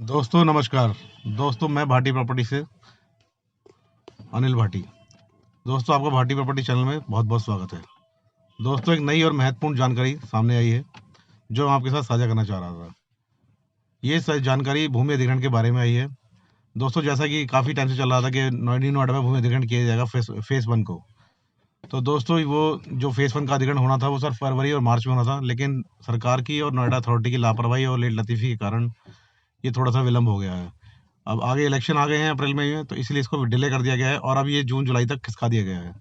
दोस्तों नमस्कार। दोस्तों मैं भाटी प्रॉपर्टी से अनिल भाटी। दोस्तों आपका भाटी प्रॉपर्टी चैनल में बहुत बहुत स्वागत है। दोस्तों एक नई और महत्वपूर्ण जानकारी सामने आई है जो मैं आपके साथ साझा करना चाह रहा था। ये जानकारी भूमि अधिग्रहण के बारे में आई है। दोस्तों जैसा कि काफ़ी टाइम से चल रहा था कि नोएडा में भूमि अधिग्रहण किया जाएगा फेस 1 को। तो दोस्तों वो जो फेस 1 का अधिग्रहण होना था वो सर फरवरी और मार्च में होना था, लेकिन सरकार की और नोएडा अथॉरिटी की लापरवाही और लेट लतीफ़ी के कारण ये थोड़ा सा विलम्ब हो गया है। अब आगे इलेक्शन आ गए हैं अप्रैल मई में, तो इसलिए इसको डिले कर दिया गया है और अब ये जून जुलाई तक खिसका दिया गया है।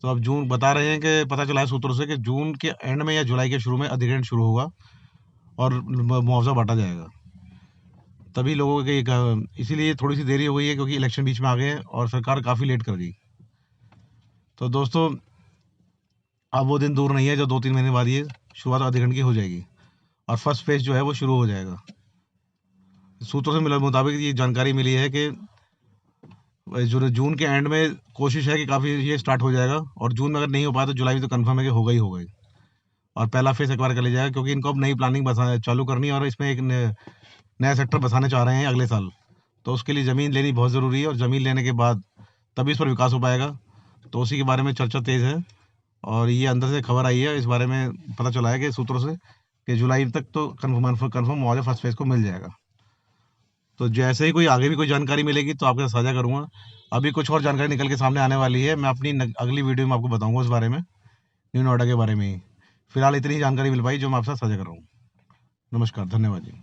तो अब जून बता रहे हैं कि पता चला है सूत्रों से कि जून के एंड में या जुलाई के शुरू में अधिग्रहण शुरू होगा और मुआवजा बांटा जाएगा। तभी लोगों के इसीलिए थोड़ी सी देरी हो गई है क्योंकि इलेक्शन बीच में आ गए हैं और सरकार काफ़ी लेट कर दी। तो दोस्तों अब वो दिन दूर नहीं है जो 2-3 महीने बाद ये शुरुआत अधिग्रहण की हो जाएगी और फर्स्ट फेज जो है वो शुरू हो जाएगा। सूत्रों से मिले मुताबिक ये जानकारी मिली है कि जून के एंड में कोशिश है कि काफ़ी ये स्टार्ट हो जाएगा और जून में अगर नहीं हो पाया तो जुलाई में तो कंफर्म है कि होगा ही होगा ही। और पहला फेज एक्वायर कर लिया जाएगा क्योंकि इनको अब नई प्लानिंग चालू करनी है और इसमें एक नया सेक्टर बसाने चाह रहे हैं अगले साल। तो उसके लिए ज़मीन लेनी बहुत ज़रूरी है और ज़मीन लेने के बाद तभी इस पर विकास हो पाएगा। तो उसी के बारे में चर्चा तेज़ है और ये अंदर से खबर आई है, इस बारे में पता चला है कि सूत्रों से कि जुलाई तक तो कन्फर्म मुआवजा फर्स्ट फेज को मिल जाएगा। तो जैसे ही कोई आगे भी कोई जानकारी मिलेगी तो आपके साथ साझा करूँगा। अभी कुछ और जानकारी निकल के सामने आने वाली है, मैं अपनी अगली वीडियो में आपको बताऊँगा उस बारे में, न्यू नोएडा के बारे में ही। फिलहाल इतनी ही जानकारी मिल पाई जो मैं आपके साथ साझा कर रहा हूँ। नमस्कार, धन्यवाद जी।